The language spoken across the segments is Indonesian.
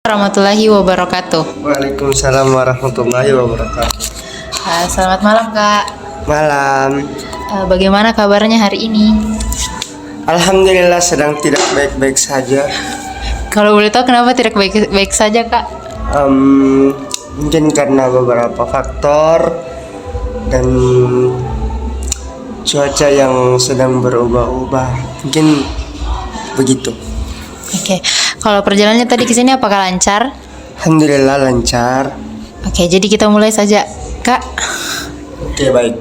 Warahmatullahi wabarakatuh. Waalaikumsalam warahmatullahi wabarakatuh. Selamat malam Kak. Malam. Bagaimana kabarnya hari ini? Alhamdulillah sedang tidak baik-baik saja. Kalau boleh tahu kenapa tidak baik-baik saja Kak? Mungkin karena beberapa faktor dan cuaca yang sedang berubah-ubah. Mungkin begitu. Oke, kalau perjalanannya tadi ke sini apakah lancar? Alhamdulillah lancar. Oke, jadi kita mulai saja Kak. Oke, baik.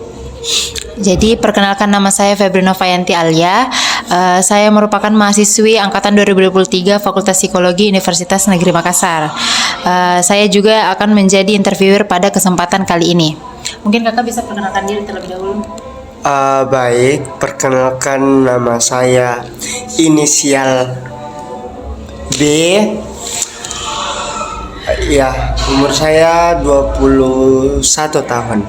Jadi perkenalkan, nama saya Febri Novayanti Alia. Saya merupakan mahasiswi angkatan 2023 Fakultas Psikologi Universitas Negeri Makassar. Saya juga akan menjadi interviewer pada kesempatan kali ini. Mungkin Kakak bisa perkenalkan diri terlebih dahulu. Baik, perkenalkan nama saya inisial B. Ya, umur saya 21 tahun.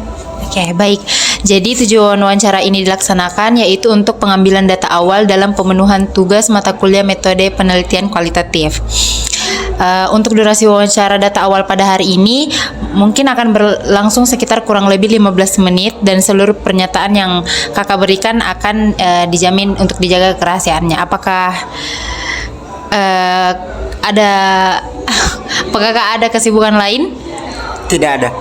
Oke, baik. Jadi tujuan wawancara ini dilaksanakan yaitu untuk pengambilan data awal dalam pemenuhan tugas mata kuliah metode penelitian kualitatif. Untuk durasi wawancara data awal pada hari ini mungkin akan berlangsung sekitar kurang lebih 15 menit dan seluruh pernyataan yang Kakak berikan akan dijamin untuk dijaga kerahasiaannya. Apakah Kakak ada kesibukan lain? Tidak ada.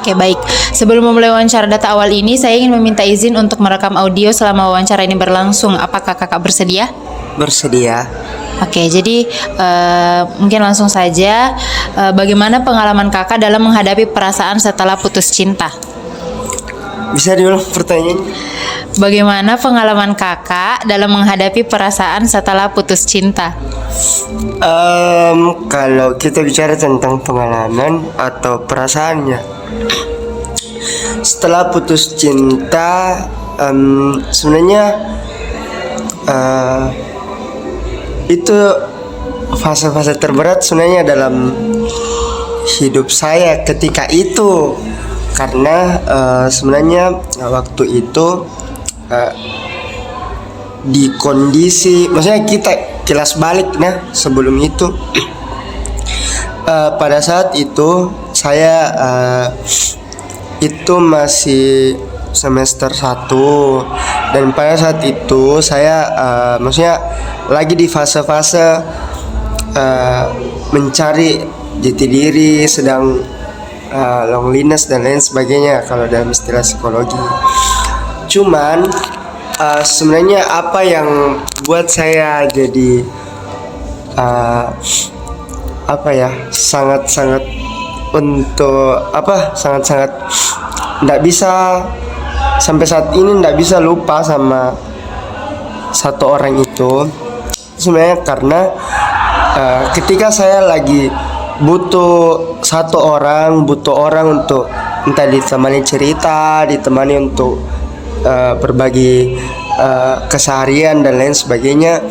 Oke, baik. Sebelum memulai wawancara data awal ini, saya ingin meminta izin untuk merekam audio selama wawancara ini berlangsung. Apakah Kakak bersedia? Bersedia. Oke, jadi mungkin langsung saja. Bagaimana pengalaman Kakak dalam menghadapi perasaan setelah putus cinta? Bisa diulang pertanyaannya? Bagaimana pengalaman Kakak dalam menghadapi perasaan setelah putus cinta? Kalau kita bicara tentang pengalaman atau perasaannya, setelah putus cinta, sebenarnya itu fase-fase terberat sebenarnya dalam hidup saya ketika itu, karena sebenarnya waktu itu di kondisi, maksudnya kita kilas balik, nah sebelum itu pada saat itu saya itu masih semester 1 dan pada saat itu saya maksudnya lagi di fase-fase mencari jati diri, sedang loneliness dan lain sebagainya kalau dalam istilah psikologi. Cuman sebenarnya apa yang buat saya jadi sangat-sangat nggak bisa sampai saat ini nggak bisa lupa sama satu orang itu, sebenarnya karena ketika saya lagi butuh orang untuk entah ditemani cerita, ditemani untuk berbagi keseharian dan lain sebagainya,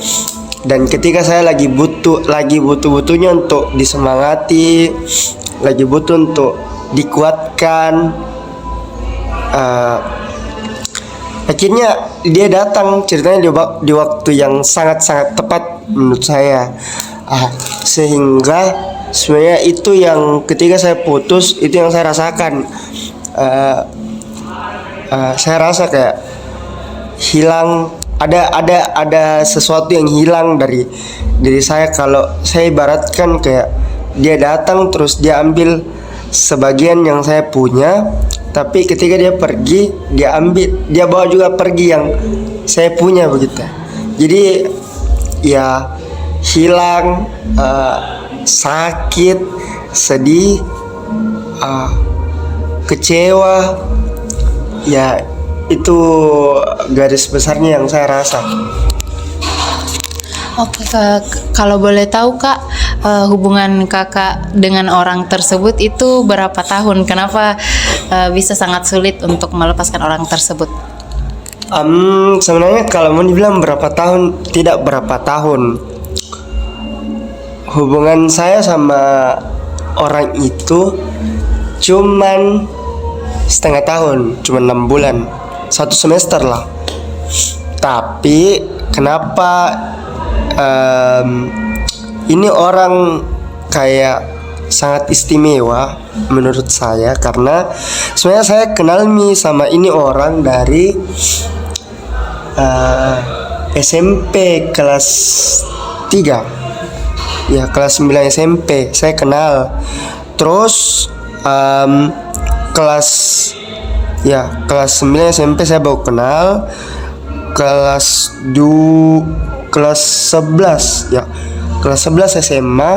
dan ketika saya lagi butuhnya untuk disemangati, lagi butuh untuk dikuatkan, akhirnya dia datang ceritanya di waktu yang sangat-sangat tepat menurut saya, sehingga sebenarnya itu yang ketika saya putus itu yang saya rasakan. Saya rasa kayak hilang, ada sesuatu yang hilang dari diri saya. Kalau saya ibaratkan kayak dia datang terus dia ambil sebagian yang saya punya, tapi ketika dia pergi dia bawa juga pergi yang saya punya begitu. Jadi ya hilang, sakit, sedih, kecewa. Ya itu garis besarnya yang saya rasa. Oke, kalau boleh tahu Kak, hubungan Kakak dengan orang tersebut itu berapa tahun? Kenapa bisa sangat sulit untuk melepaskan orang tersebut? Sebenarnya kalau mau dibilang berapa tahun, tidak berapa tahun. Hubungan saya sama orang itu cuman setengah tahun, cuma 6 bulan, 1 semester lah. Tapi kenapa ini orang kayak sangat istimewa menurut saya, karena sebenarnya saya kenal sama ini orang dari SMP kelas 3, ya kelas 9 SMP saya kenal. Terus kelas 9 SMP saya baru kenal. Kelas 11 ya, kelas 11 SMA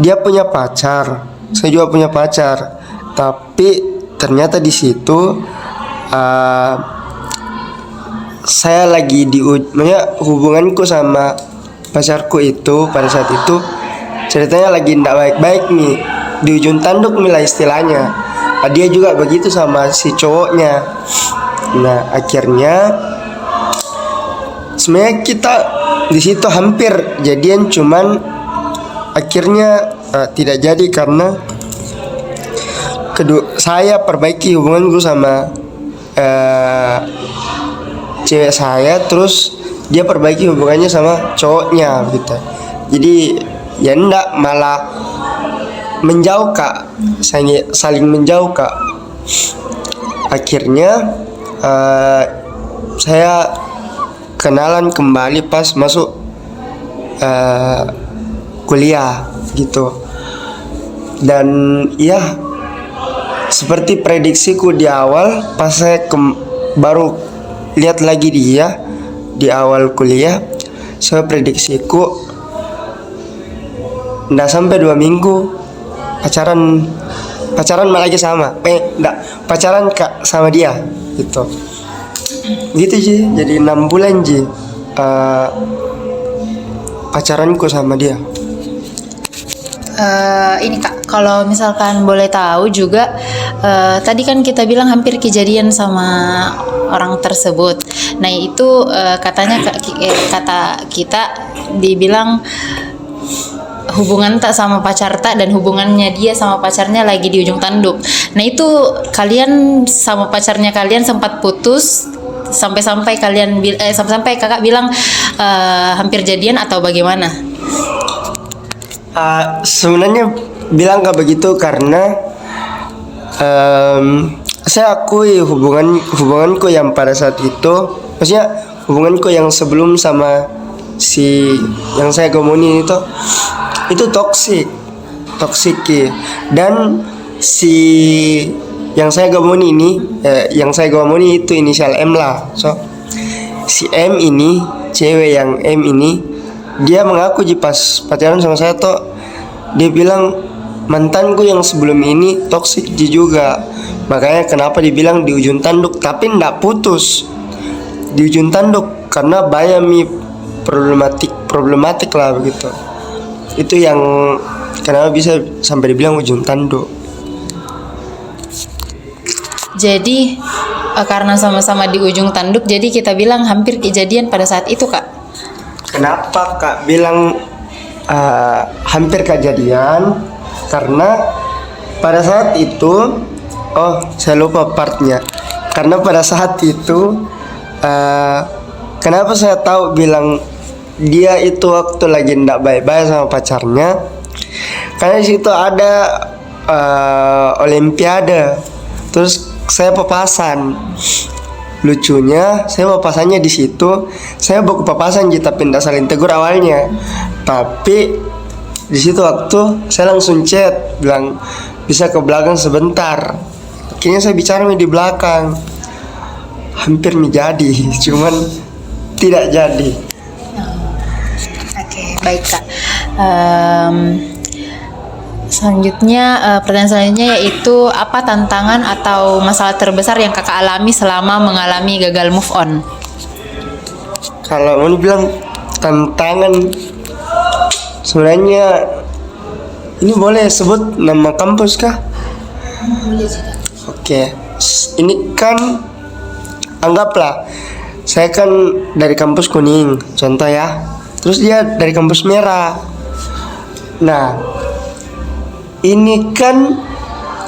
dia punya pacar, saya juga punya pacar, tapi ternyata di situ saya lagi hubunganku sama pacarku itu pada saat itu ceritanya lagi ndak baik-baik nih, di ujung tanduk nih lah istilahnya. Dia juga begitu sama si cowoknya. Nah akhirnya sebenarnya kita di situ hampir jadian, cuman akhirnya tidak jadi karena saya perbaiki hubunganku sama cewek saya, terus dia perbaiki hubungannya sama cowoknya gitu. Jadi ya ndak, malah menjauh kak, saling menjauh kak. Akhirnya saya kenalan kembali pas masuk kuliah gitu. Dan ya seperti prediksiku di awal, pas saya baru lihat lagi dia di awal kuliah, saya prediksiku ndak sampai 2 minggu pacaran malah lagi sama ndak pacaran kak sama dia gitu Ji. Jadi 6 bulan Ji pacaranku sama dia. Ini kak, kalau misalkan boleh tahu juga, tadi kan kita bilang hampir kejadian sama orang tersebut. Nah itu katanya kata kita dibilang hubungan tak sama pacar tak, dan hubungannya dia sama pacarnya lagi di ujung tanduk. Nah itu kalian sama pacarnya kalian sempat putus sampai sampai kakak bilang hampir jadian atau bagaimana? Sebenarnya bilang gak begitu karena saya akui hubunganku yang pada saat itu, maksudnya hubunganku yang sebelum sama si yang saya gomongin itu toksik ya. Dan si yang saya gomongin itu inisial M lah. So si M ini, cewek yang M ini, dia mengaku pas pacaran sama saya dia bilang mantanku yang sebelum ini toksik juga. Makanya kenapa dibilang di ujung tanduk, tapi ndak putus di ujung tanduk karena banyak problematik lah begitu. Itu yang kenapa bisa sampai dibilang ujung tanduk. Jadi karena sama-sama di ujung tanduk, jadi kita bilang hampir kejadian pada saat itu kak. Kenapa kak bilang hampir kejadian? Karena pada saat itu, saya lupa partnya. Karena pada saat itu kenapa saya tahu bilang dia itu waktu lagi ndak baik-baik sama pacarnya? Karena di situ ada olimpiade. Terus saya papasan. Lucunya saya papasannya di situ. Saya bawa papasan tapi ndak saling tegur awalnya. Tapi di situ waktu saya langsung chat bilang bisa ke belakang sebentar. Akhirnya saya bicara di belakang. Hampir menjadi, cuman tidak jadi. Oke, baik kak. Selanjutnya, pertanyaan selanjutnya yaitu apa tantangan atau masalah terbesar yang kakak alami selama mengalami gagal move on? Kalau mau dibilang tantangan, sebenarnya ini boleh sebut nama kampus kah? Boleh juga. Oke, ini kan anggaplah saya kan dari kampus kuning, contoh ya. Terus dia dari kampus merah. Nah, ini kan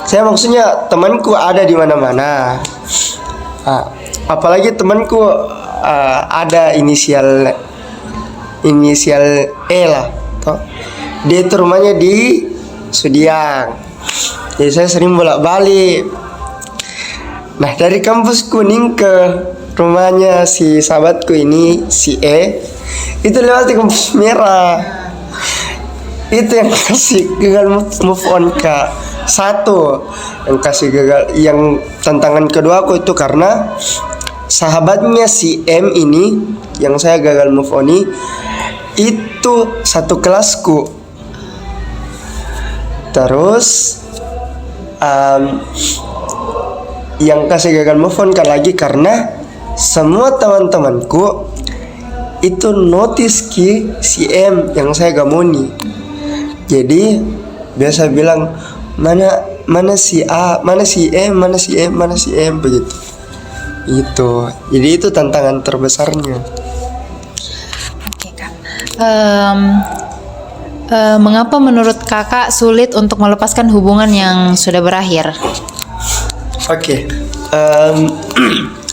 saya maksudnya temanku ada di mana-mana. Apalagi temanku ada inisial E lah. toh. Dia itu rumahnya di Sudiang, jadi saya sering bolak-balik. Nah, dari kampus Kuning ke rumahnya si sahabatku ini, si E, itu lewat di kampus Merah. Itu yang kasih gagal move on Kak. Satu yang kasih gagal, yang tantangan kedua aku itu karena sahabatnya si M ini yang saya gagal move on itu satu kelasku. Terus yang kasih gagal move on kan lagi karena semua teman-temanku itu notice si M yang saya gamoni. Jadi biasa bilang mana si A, mana si M, mana si M, mana si M begitu. Itu. Jadi itu tantangan terbesarnya. Oke Kak. Mengapa menurut Kakak sulit untuk melepaskan hubungan yang sudah berakhir? Oke.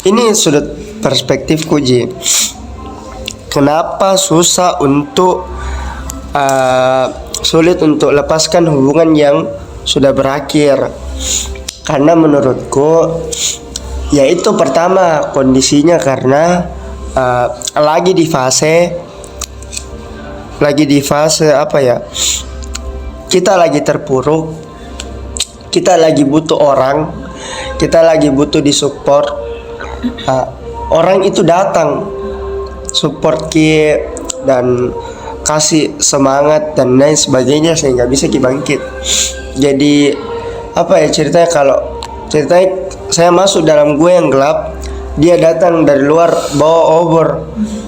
Ini sudut perspektifku Ji. Kenapa susah untuk sulit untuk lepaskan hubungan yang sudah berakhir? Karena menurutku yaitu pertama kondisinya karena lagi di fase apa ya, kita lagi terpuruk, kita lagi butuh orang, kita lagi butuh disupport. Orang itu datang support dan kasih semangat dan lain sebagainya sehingga bisa bangkit. Jadi apa ya ceritanya, kalau ceritanya saya masuk dalam gua yang gelap, dia datang dari luar bawa obor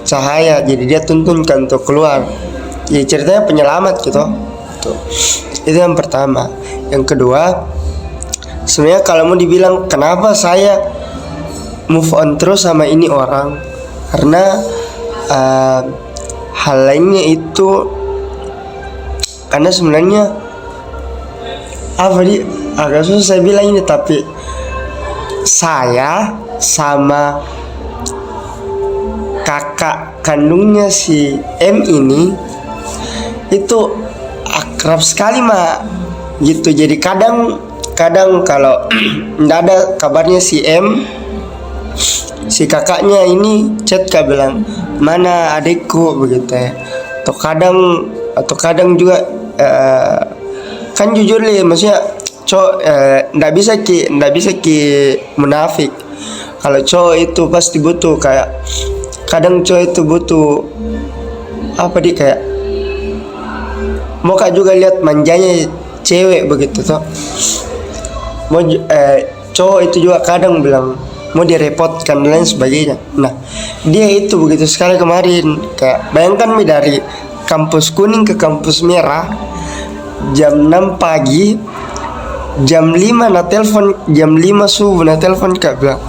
cahaya, jadi dia tuntunkan untuk keluar. Jadi ceritanya penyelamat gitu. Tuh. Itu yang pertama. Yang kedua, sebenarnya kalau mau dibilang kenapa saya move on terus sama ini orang, karena hal lainnya itu karena sebenarnya agak susah saya bilang ini, tapi saya sama kakak kandungnya si M ini itu akrab sekali mak gitu. Jadi kadang kalau nggak ada kabarnya si M, si kakaknya ini chat kak bilang mana adikku begitu ya. Atau kadang juga kan jujur li, maksudnya cowok nggak bisa ki munafik. Kalau cowok itu pasti butuh kayak, kadang cowok itu butuh apa kayak mau kak juga lihat manjanya cewek begitu toh. Cowok itu juga kadang bilang mau direpotkan dan lain sebagainya. Nah, dia itu begitu sekali kemarin. Kayak bayangkan dari kampus Kuning ke kampus Merah jam 6 pagi, jam 5 na telepon, jam 5 subuh na telepon kak bilang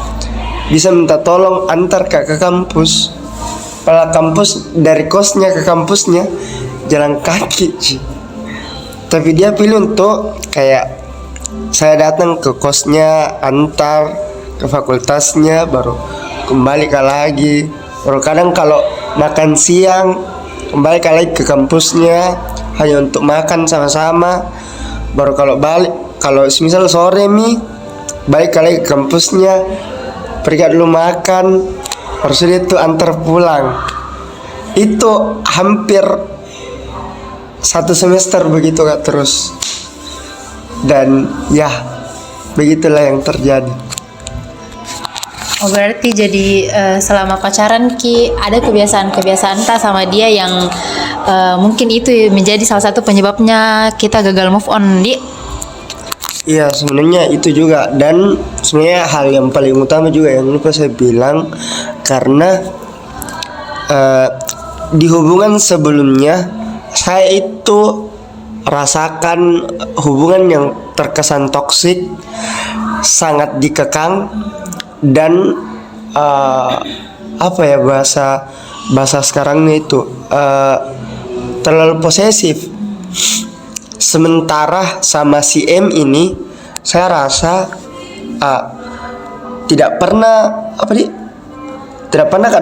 bisa minta tolong antar kak ke kampus. Padahal kampus dari kosnya ke kampusnya jalan kaki sih. Tapi dia pilih untuk kayak saya datang ke kosnya, antar ke fakultasnya, baru kembali lagi. Baru kadang kalau makan siang kembali lagi ke kampusnya hanya untuk makan sama-sama. Baru kalau misal sore balik lagi ke kampusnya, pergi dulu makan, baru sudah itu antar pulang. Itu hampir 1 semester begitu kak terus. Dan ya begitulah yang terjadi. Oh berarti jadi selama pacaran Ki ada kebiasaan tak sama dia yang mungkin itu menjadi salah satu penyebabnya kita gagal move on Di? Iya sebenarnya itu juga, dan sebenarnya hal yang paling utama juga yang lupa saya bilang, karena di hubungan sebelumnya saya itu rasakan hubungan yang terkesan toksik, sangat dikekang, dan apa ya bahasa sekarangnya itu terlalu posesif. Sementara sama si M ini saya rasa tidak pernah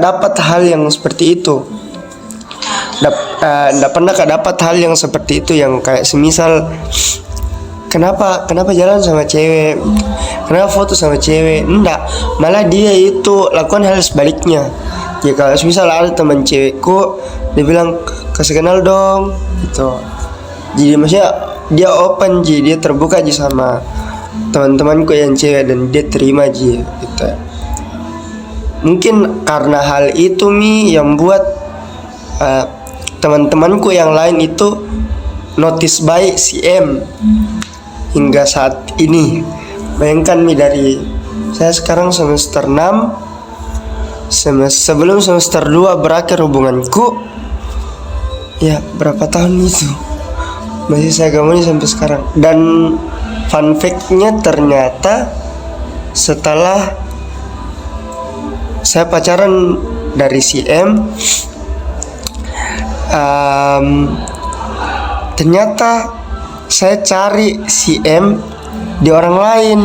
dapat hal yang seperti itu. nggak pernah Kak dapat hal yang seperti itu, yang kayak semisal kenapa jalan sama cewek, kenapa foto sama cewek, enggak, malah dia itu lakukan hal sebaliknya. Ya kalau semisal ada teman cewekku, dia bilang kasih kenal dong gitu. Jadi maksudnya dia open dia terbuka sama teman-temanku yang cewek, dan dia terima gitu. Mungkin karena hal itu yang buat teman-temanku yang lain itu notice baik si M hingga saat ini. Bayangkan dari saya sekarang semester 6, sebelum semester 2 berakhir hubunganku, ya berapa tahun itu masih saya gamuni sampai sekarang. Dan fun fact-nya ternyata setelah saya pacaran dari si M, ternyata saya cari si M di orang lain.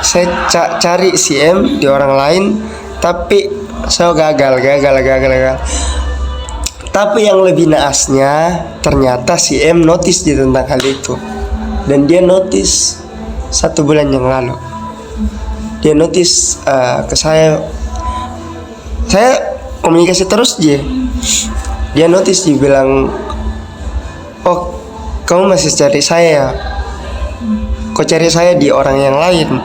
Saya cari si M di orang lain, tapi saya gagal. Tapi yang lebih naasnya, ternyata si M notice tentang hal itu, dan dia notice 1 bulan yang lalu. Dia notice ke saya komunikasi terus dia notice, dia bilang, oh kamu masih cari saya ya, kok cari saya di orang yang lain.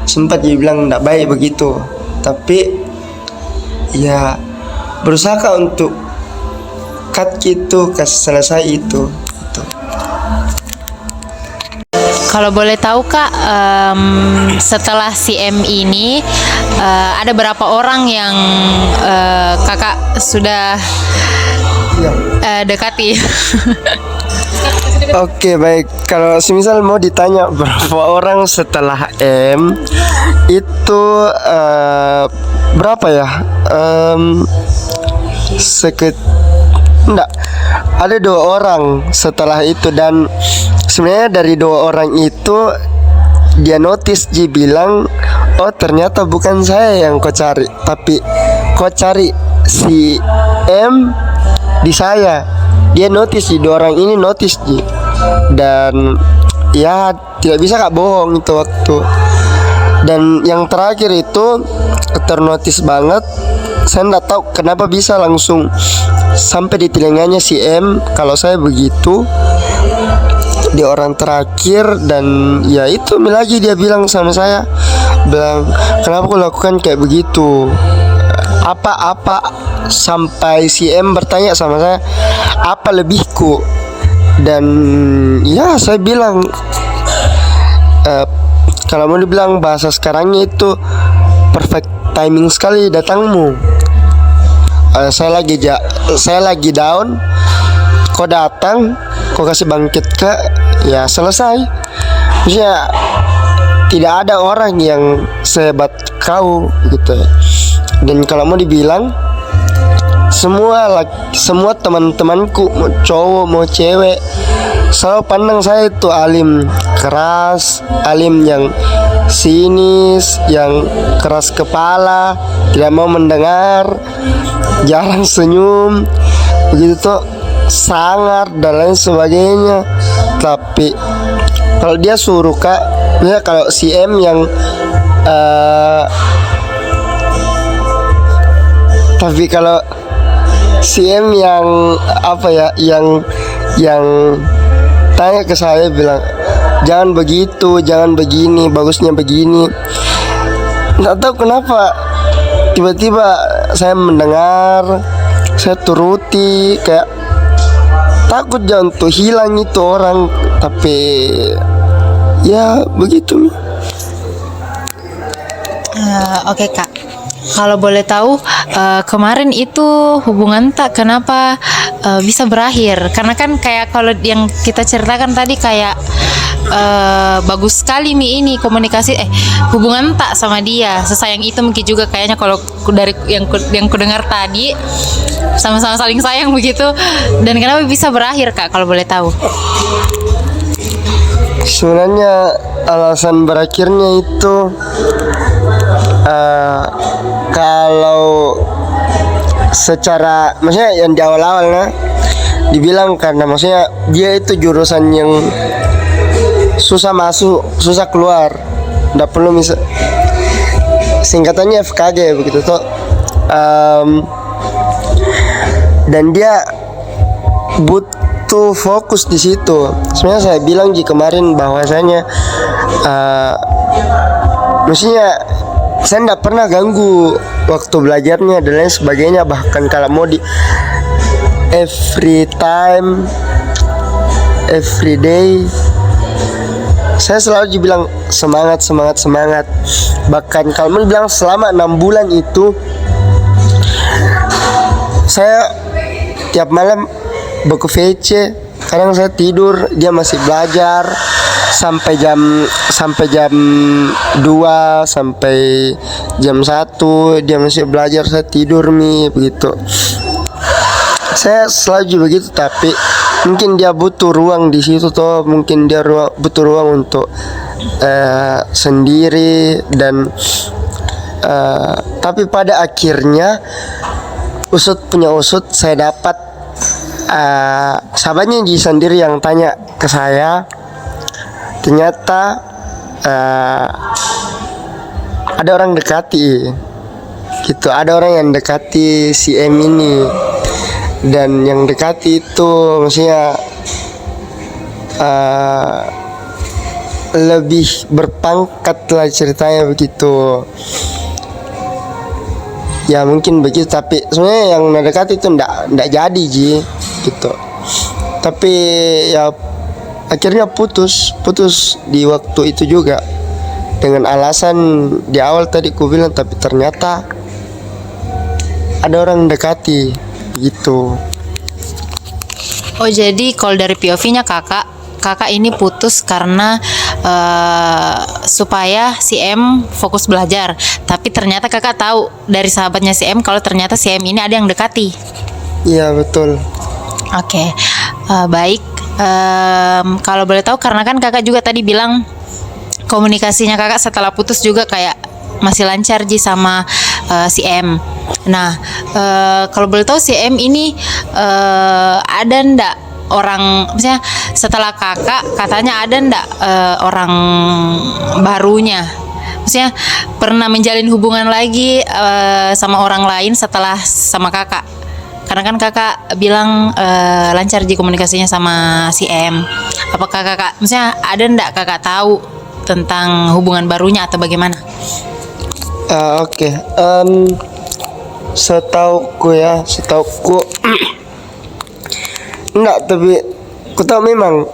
Sempat dia bilang tidak baik begitu, tapi ya berusaha untuk cut gitu, kasih selesai itu. Kalau boleh tahu Kak, setelah si M ini ada berapa orang yang Kakak sudah dekati? Oke, baik. Kalau semisal mau ditanya berapa orang setelah M itu berapa ya? Enggak, ada 2 orang setelah itu, dan sebenarnya dari 2 orang itu dia notice, dia bilang, oh ternyata bukan saya yang kau cari, tapi kau cari si M di saya. Dia notice, 2 orang ini notice dan ya tidak bisa Kak bohong itu waktu. Dan yang terakhir itu ternotis banget, saya nggak tahu kenapa bisa langsung sampai di telinganya si M kalau saya begitu di orang terakhir. Dan ya itu lagi dia bilang sama saya, bilang kenapa aku lakukan kayak begitu, apa sampai si M bertanya sama saya apa lebihku. Dan ya saya bilang kalau mau dibilang bahasa sekarangnya itu perfect timing sekali datangmu. Saya lagi down, kau datang, kau kasih bangkit ya selesai. Maksudnya tidak ada orang yang sehebat kau gitu. Dan kalau mau dibilang semua teman-temanku, mau cowok mau cewek, selalu pandang saya itu alim keras, alim yang sinis, yang keras kepala, tidak mau mendengar, jarang senyum, begitu tuh, sangar dan lain sebagainya. Tapi kalau dia suruh Kak, ya kalau si M yang tapi kalau si M yang yang tanya ke saya, bilang jangan begitu, jangan begini, bagusnya begini. Nggak tahu kenapa tiba-tiba saya mendengar, saya turuti, kayak takut jangan tuh hilang itu orang. Tapi ya begitu. Oke Kak, kalau boleh tahu kemarin itu hubungan tak kenapa bisa berakhir? Karena kan kayak kalau yang kita ceritakan tadi kayak bagus sekali ini komunikasi hubungan tak sama dia sesayang itu, mungkin juga kayaknya kalau dari yang kudengar tadi sama-sama saling sayang begitu. Dan kenapa bisa berakhir Kak kalau boleh tahu? Sebenarnya alasan berakhirnya itu kalau secara maksudnya yang di awal-awal dibilang karena maksudnya dia itu jurusan yang susah masuk, susah keluar, nggak perlu singkatannya FKG begitu toh. Dan dia butuh fokus di situ. Sebenarnya saya bilang di kemarin bahwasanya maksudnya saya tidak pernah ganggu waktu belajarnya dan lain sebagainya, bahkan kalau mau di every time, every day saya selalu dibilang semangat. Bahkan kalau mau bilang selama 6 bulan itu saya tiap malam buku VC, kadang saya tidur dia masih belajar sampai jam 2 sampai jam 1 dia masih belajar, saya tidur begitu. Saya selalu begitu, tapi mungkin dia butuh ruang di situ toh, mungkin dia butuh ruang untuk sendiri dan tapi pada akhirnya usut saya dapat sahabatnya Ji sendiri yang tanya ke saya, ternyata ada orang dekati gitu, ada orang yang dekati si M ini, dan yang dekati itu maksudnya lebih berpangkat lah ceritanya begitu. Ya mungkin begitu, tapi sebenarnya yang mendekati itu ndak jadi Ji gitu. Tapi ya akhirnya putus di waktu itu juga dengan alasan di awal tadi ku bilang, tapi ternyata ada orang mendekati gitu. Oh, jadi kalau dari POV-nya kakak ini putus karena supaya si M fokus belajar, tapi ternyata kakak tahu dari sahabatnya si M kalau ternyata si M ini ada yang dekati. Iya betul. Oke, baik. Kalau boleh tahu, karena kan kakak juga tadi bilang komunikasinya kakak setelah putus juga kayak masih lancar Ji sama si M. Nah, kalau boleh tahu si M ini ada ndak orang, misalnya setelah kakak katanya ada ndak orang barunya, maksudnya pernah menjalin hubungan lagi sama orang lain setelah sama kakak? Karena kan kakak bilang lancar di komunikasinya sama si M. Apakah kakak, maksudnya ada ndak kakak tahu tentang hubungan barunya atau bagaimana? Oke. Setauku enggak, tapi ku tahu memang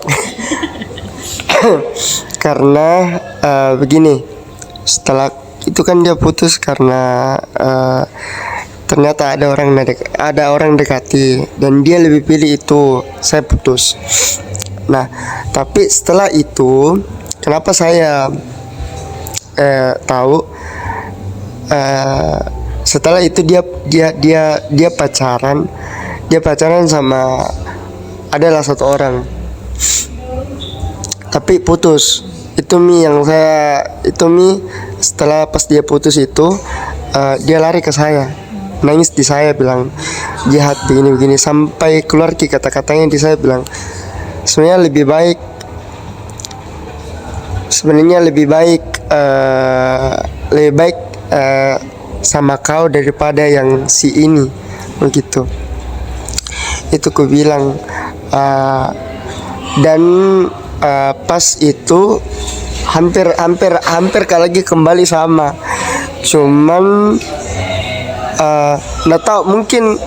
karena begini, setelah itu kan dia putus karena ternyata ada orang dekati dan dia lebih pilih itu, saya putus. Nah, tapi setelah itu kenapa saya tahu setelah itu dia pacaran sama adalah satu orang, tapi putus. Itu setelah pas dia putus itu dia lari ke saya, nangis di saya, bilang jahat begini sampai keluar kata-katanya di saya, bilang sebenarnya lebih baik sama kau daripada yang si ini begitu. Itu ku bilang dan pas itu hampir lagi kembali sama, cuman nggak tahu, mungkin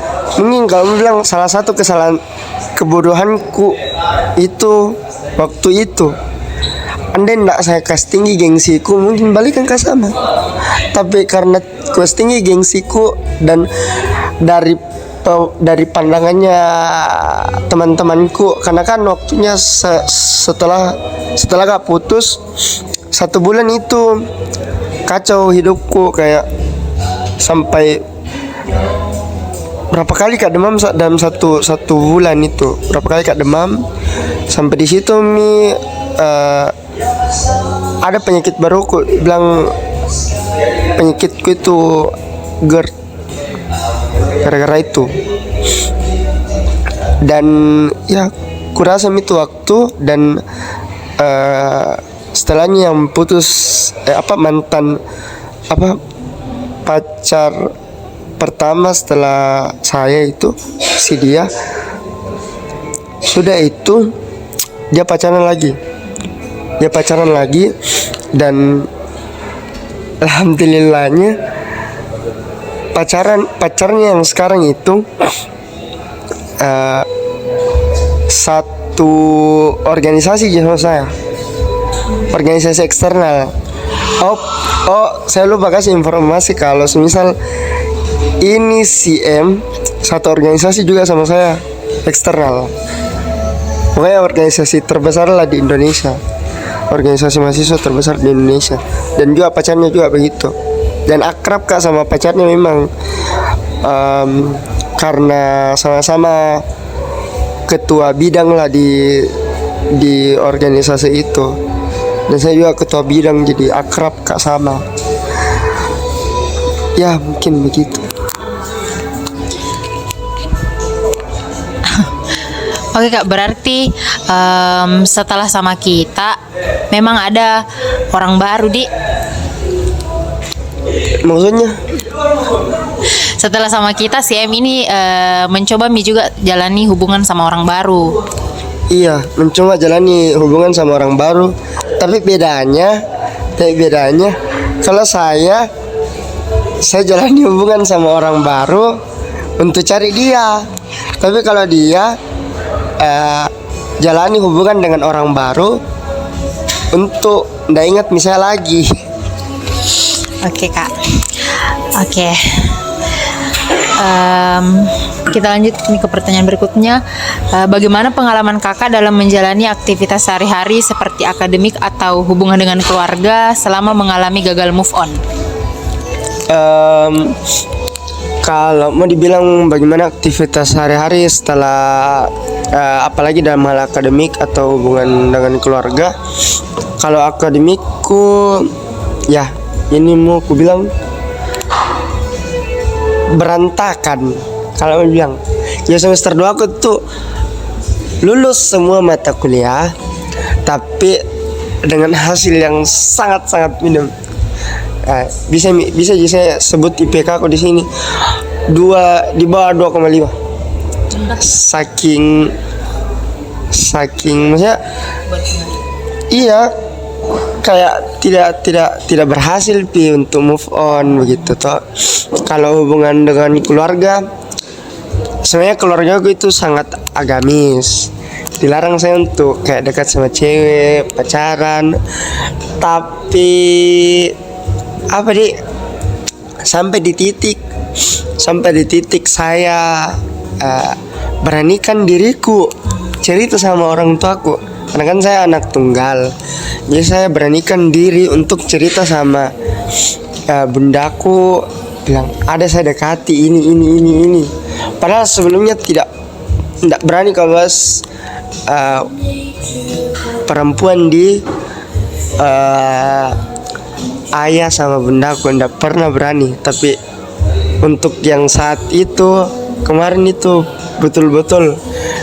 kalau bilang salah satu kesalahan kebodohanku itu waktu itu, andai nggak saya kasih tinggi gengsiku mungkin balikan ke sama, tapi karena kasih tinggi gengsiku dan dari pandangannya teman-temanku, karena kan waktunya setelah gak putus 1 bulan itu kacau hidupku, kayak sampai berapa kali kak demam dalam satu bulan itu, berapa kali kak demam sampai di situ ada penyakit baru, ku bilang penyakitku itu GERD. gara-gara itu. Dan ya kurasa itu waktu dan setelahnya yang putus mantan pacar pertama setelah saya itu si dia, sudah itu dia pacaran lagi dan alhamdulillahnya pacarnya yang sekarang itu satu organisasi sama saya, organisasi eksternal. Saya lupa kasih informasi kalau semisal ini CM satu organisasi juga sama saya, eksternal. Pokoknya organisasi terbesar lah di Indonesia, organisasi mahasiswa terbesar di Indonesia. Dan juga pacarnya juga begitu. Dan akrab Kak sama pacarnya memang, karena sama-sama ketua bidang lah di organisasi itu. Dan saya juga ketua bidang, jadi akrab Kak sama. Ya mungkin begitu. Oke Kak, berarti setelah sama kita memang ada orang baru Maksudnya? Setelah sama kita si M ini mencoba juga jalani hubungan sama orang baru. Iya, mencoba jalani hubungan sama orang baru. Tapi bedanya kalau saya jalani hubungan sama orang baru untuk cari dia. Tapi kalau dia jalani hubungan dengan orang baru untuk ndak ingat misalnya lagi. Oke Kak. Oke. Kita lanjut nih ke pertanyaan berikutnya. Bagaimana pengalaman Kakak dalam menjalani aktivitas sehari-hari seperti akademik atau hubungan dengan keluarga selama mengalami gagal move on? Kalau mau dibilang bagaimana aktivitas sehari-hari setelah apalagi dalam hal akademik atau hubungan dengan keluarga, kalau akademikku ya ini mau ku bilang berantakan. Kalau mau bilang ya semester 2 aku tuh lulus semua mata kuliah tapi dengan hasil yang sangat-sangat minim. Bisa saya sebut IPK aku di sini di bawah 2,5. Saking maksudnya iya kayak tidak berhasil untuk move on begitu toh. Kalau hubungan dengan keluarga, sebenarnya keluarga aku itu sangat agamis. Dilarang saya untuk kayak dekat sama cewek, pacaran. Tapi sampai di titik saya beranikan diriku cerita sama orang tuaku, karena kan saya anak tunggal. Jadi saya beranikan diri untuk cerita sama bundaku, bilang ada saya dekati ini. Padahal sebelumnya tidak berani kalau perempuan di ayah sama bundaku, tidak pernah berani. Tapi untuk yang saat itu kemarin itu betul-betul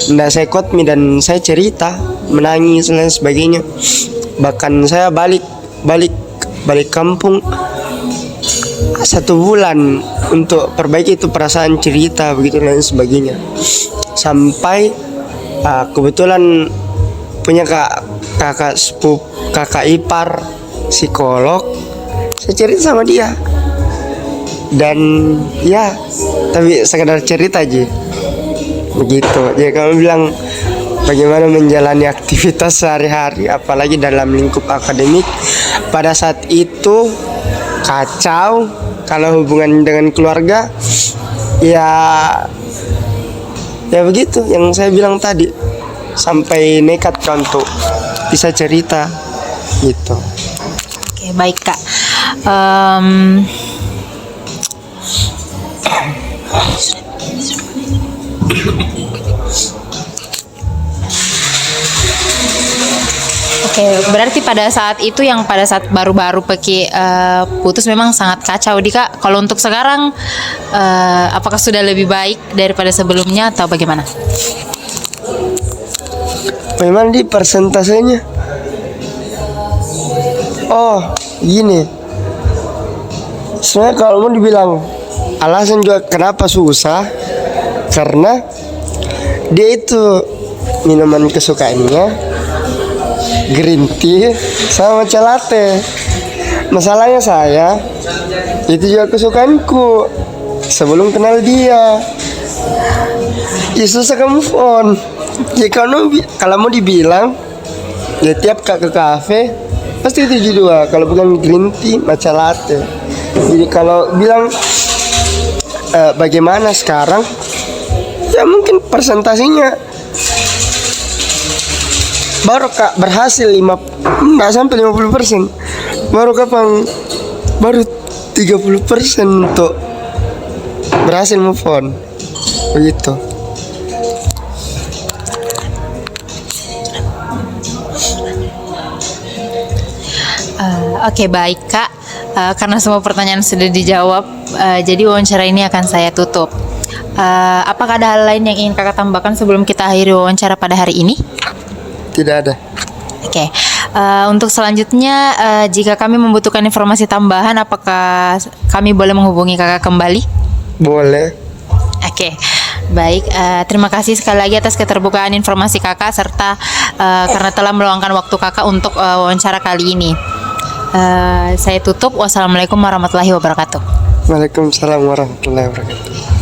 tidak saya kotmi dan saya cerita, menangis dan sebagainya. Bahkan saya balik kampung 1 bulan untuk perbaiki itu perasaan, cerita begitu dan sebagainya. Sampai kebetulan punya kakak ipar psikolog, saya cerita sama dia. Dan ya tapi sekedar cerita aja begitu. Jadi kamu bilang bagaimana menjalani aktivitas sehari-hari apalagi dalam lingkup akademik, pada saat itu kacau. Kalau hubungan dengan keluarga ya begitu yang saya bilang tadi, sampai nekat kan untuk bisa cerita gitu. Oke, baik Kak. Oke, berarti pada saat itu yang pada saat baru-baru Peki putus memang sangat kacau Dika. Kalau untuk sekarang apakah sudah lebih baik daripada sebelumnya atau bagaimana? Memang di persentasenya. Oh, gini. Sebenarnya kalau mau dibilang alasan juga kenapa susah, karena dia itu minuman kesukaannya green tea sama matcha latte. Masalahnya saya itu juga kesukaanku sebelum kenal dia. Ya susah ke move on. Ya kalau mau dibilang ya tiap ke kafe pasti itu dua, kalau bukan green tea matcha latte. Jadi kalau bilang bagaimana sekarang, ya mungkin presentasinya baru berhasil nggak sampai 50%, baru 30% untuk berhasil move on begitu. Oke, baik Kak. Karena semua pertanyaan sudah dijawab, jadi wawancara ini akan saya tutup. Apakah ada hal lain yang ingin Kakak tambahkan sebelum kita akhiri wawancara pada hari ini? Tidak ada. Oke. Untuk selanjutnya, jika kami membutuhkan informasi tambahan, apakah kami boleh menghubungi Kakak kembali? Boleh. Oke. Baik, terima kasih sekali lagi atas keterbukaan informasi Kakak serta karena telah meluangkan waktu Kakak untuk wawancara kali ini. Saya tutup. Wassalamualaikum warahmatullahi wabarakatuh. Waalaikumsalam warahmatullahi wabarakatuh.